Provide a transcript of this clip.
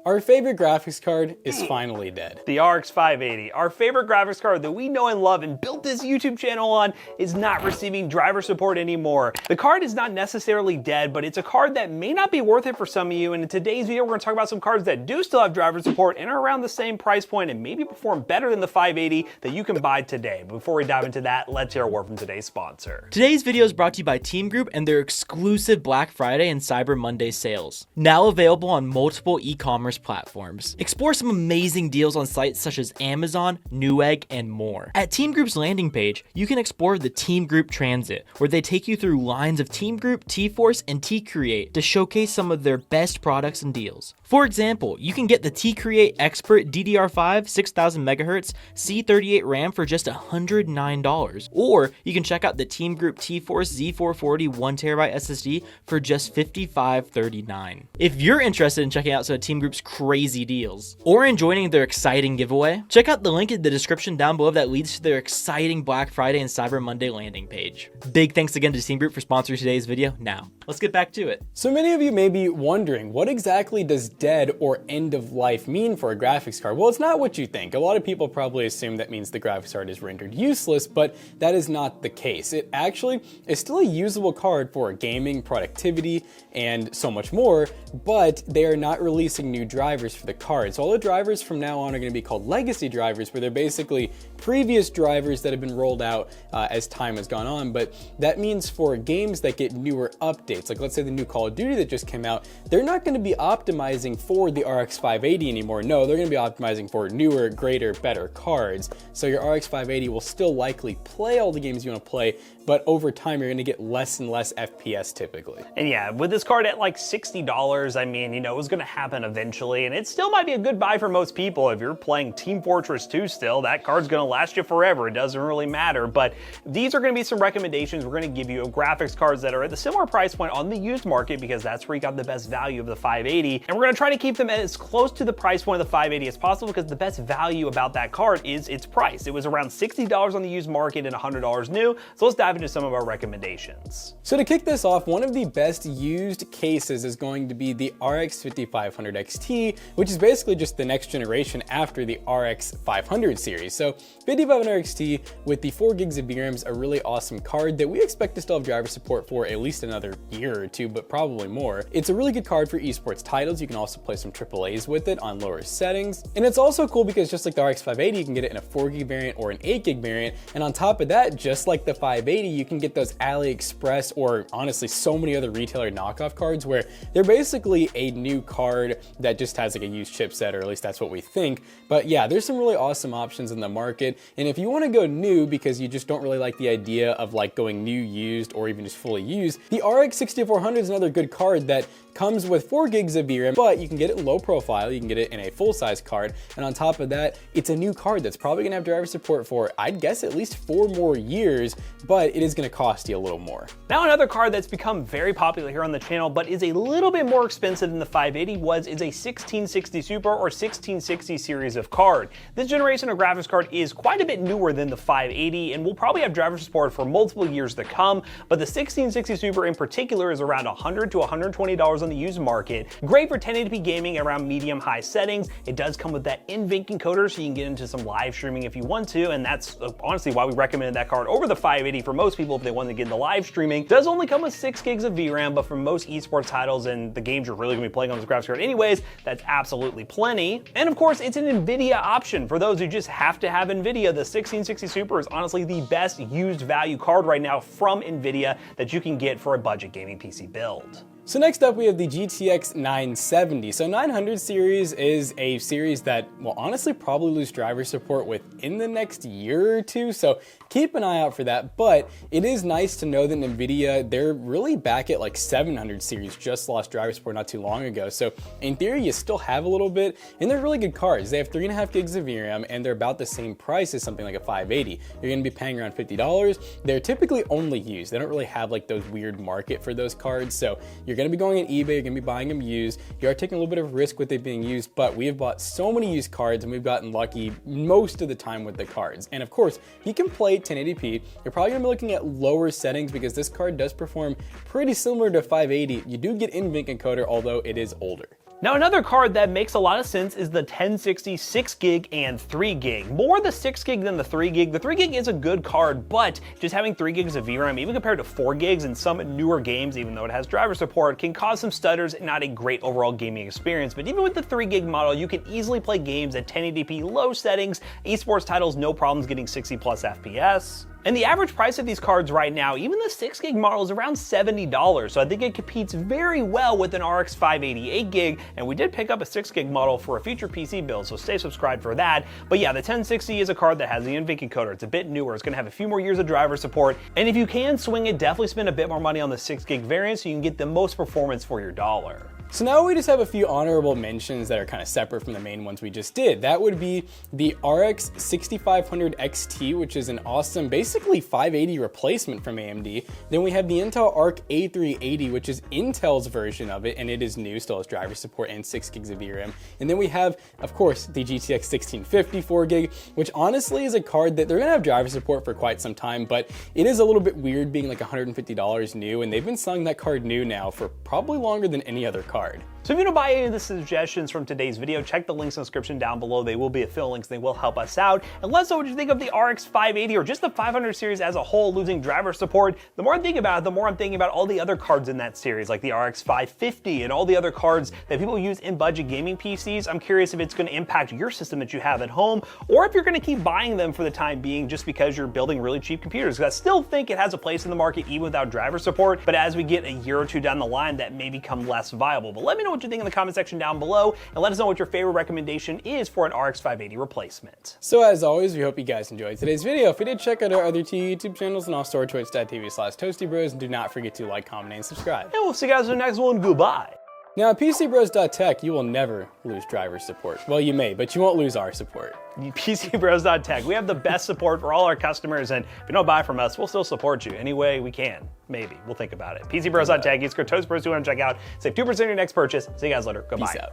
Our favorite graphics card is finally dead. The RX 580, our favorite graphics card that we know and love and built this YouTube channel on, is not receiving driver support anymore. The card is not necessarily dead, but it's a card that may not be worth it for some of you, and in today's video we're going to talk about some cards that do still have driver support and are around the same price point and maybe perform better than the 580 that you can buy today. But before we dive into that, let's hear a word from today's sponsor. Today's video is brought to you by Team Group and their exclusive Black Friday and Cyber Monday sales. Now available on multiple e-commerce platforms. Explore some amazing deals on sites such as Amazon, Newegg, and more. At Team Group's landing page, you can explore the Team Group Transit, where they take you through lines of Team Group, T-Force, and T-Create to showcase some of their best products and deals. For example, you can get the T-Create Expert DDR5 6000 MHz C38 RAM for just $109, or you can check out the Team Group T-Force Z440 1TB SSD for just $55.39. If you're interested in checking out some of Team Group's crazy deals, or in joining their exciting giveaway, check out the link in the description down below that leads to their exciting Black Friday and Cyber Monday landing page. Big thanks again to Team Group for sponsoring today's video. Now, let's get back to it. So many of you may be wondering, what exactly does dead or end of life mean for a graphics card? Well, it's not what you think. A lot of people probably assume that means the graphics card is rendered useless, but that is not the case. It actually is still a usable card for gaming, productivity, and so much more, but they are not releasing new drivers for the card. So all the drivers from now on are going to be called legacy drivers, where they're basically previous drivers that have been rolled out as time has gone on. But that means for games that get newer updates, like let's say the new Call of Duty that just came out, they're not going to be optimizing for the RX 580 anymore. No, they're going to be optimizing for newer, greater, better cards. So your RX 580 will still likely play all the games you want to play, but over time you're going to get less and less FPS typically. And yeah, with this card at like $60, I mean, it was going to happen eventually, and it still might be a good buy for most people. If you're playing Team Fortress 2 still, that card's going to last you forever. It doesn't really matter, but these are going to be some recommendations we're going to give you of graphics cards that are at the similar price point on the used market, because that's where you got the best value of the 580, and we're going to try to keep them as close to the price point of the 580 as possible, because the best value about that card is its price. It was around $60 on the used market and $100 new, so let's dive into some of our recommendations. So to kick this off, one of the best used cases is going to be the RX 5500 XT, which is basically just the next generation after the RX 500 series. So 5500 XT with the 4 gigs of VRAM is a really awesome card that we expect to still have driver support for at least another year or two, but probably more. It's a really good card for esports titles. You can also play some AAAs with it on lower settings. And it's also cool because just like the RX 580, you can get it in a 4 gig variant or an 8 gig variant. And on top of that, just like the 580, you can get those AliExpress or honestly so many other retailer knockoff cards where they're basically a new card that just has like a used chipset, or at least that's what we think. But yeah, there's some really awesome options in the market. And if you want to go new because you just don't really like the idea of like going new used or even just fully used, the RX 6400 is another good card that comes with 4 gigs of VRAM, but you can get it in low profile, you can get it in a full-size card, and on top of that, it's a new card that's probably gonna have driver support for, I'd guess, at least 4 more years, but it is gonna cost you a little more. Now another card that's become very popular here on the channel, but is a little bit more expensive than the 580 is a 1660 Super or 1660 series of card. This generation of graphics card is quite a bit newer than the 580 and will probably have driver support for multiple years to come, but the 1660 Super in particular is around $100 to $120 on the used market. Great for 1080p gaming around medium-high settings. It does come with that NVENC encoder, so you can get into some live streaming if you want to, and that's honestly why we recommended that card over the 580 for most people if they want to get into live streaming. It does only come with 6 gigs of VRAM, but for most esports titles and the games you're really going to be playing on this graphics card anyways, that's absolutely plenty. And of course, it's an Nvidia option. For those who just have to have Nvidia, the 1660 Super is honestly the best used value card right now from Nvidia that you can get for a budget gaming PC build. So next up we have the GTX 970. So 900 series is a series that will honestly probably lose driver support within the next year or two, so keep an eye out for that. But it is nice to know that Nvidia, they're really back at like 700 series, just lost driver support not too long ago. So in theory you still have a little bit, and they're really good cards. They have 3.5 gigs of VRAM and they're about the same price as something like a 580. You're going to be paying around $50. They're typically only used. They don't really have like those weird market for those cards, so you're going to be going on eBay, you're going to be buying them used. You are taking a little bit of risk with it being used, but we have bought so many used cards and we've gotten lucky most of the time with the cards. And of course, you can play 1080p. You're probably going to be looking at lower settings because this card does perform pretty similar to 580. You do get NVENC encoder, although it is older. Now another card that makes a lot of sense is the 1060 6GB and 3GB. More the 6GB than the 3GB. The 3GB is a good card, but just having 3GB of VRAM, even compared to 4GB in some newer games, even though it has driver support, can cause some stutters and not a great overall gaming experience. But even with the 3GB model, you can easily play games at 1080p low settings, esports titles no problems getting 60 plus FPS. And the average price of these cards right now, even the 6GB model, is around $70, so I think it competes very well with an RX 580 8GB, and we did pick up a 6GB model for a future PC build, so stay subscribed for that. But yeah, the 1060 is a card that has the NVIDIA encoder. It's a bit newer, it's gonna have a few more years of driver support, and if you can swing it, definitely spend a bit more money on the 6GB variant so you can get the most performance for your dollar. So now we just have a few honorable mentions that are kind of separate from the main ones we just did. That would be the RX 6500 XT, which is an awesome, basically 580 replacement from AMD. Then we have the Intel Arc A380, which is Intel's version of it, and it is new, still has driver support and 6GB of VRAM. And then we have, of course, the GTX 1650 4GB, which honestly is a card that they're gonna have driver support for quite some time, but it is a little bit weird being like $150 new, and they've been selling that card new now for probably longer than any other card. So if you don't buy any of the suggestions from today's video, check the links in the description down below. They will be affiliate links, they will help us out. And let us know what you think of the RX 580 or just the 500 series as a whole losing driver support. The more I think about it, the more I'm thinking about all the other cards in that series, like the RX 550 and all the other cards that people use in budget gaming PCs. I'm curious if it's going to impact your system that you have at home, or if you're going to keep buying them for the time being just because you're building really cheap computers. Because I still think it has a place in the market even without driver support, but as we get a year or two down the line, that may become less viable. But let me know what you think in the comment section down below, and let us know what your favorite recommendation is for an RX 580 replacement. So as always, we hope you guys enjoyed today's video. If you did, check out our other two YouTube channels and also our twitch.tv/ToastyBros, and do not forget to like, comment, and subscribe. And we'll see you guys in the next one. Goodbye. Now at PCBros.tech, you will never lose driver support. Well, you may, but you won't lose our support. PCBros.tech, we have the best support for all our customers, and if you don't buy from us, we'll still support you any way we can. Maybe. We'll think about it. PCBros.tech, use code ToastyBros to check out. Save 2% on your next purchase. See you guys later. Goodbye. Peace out.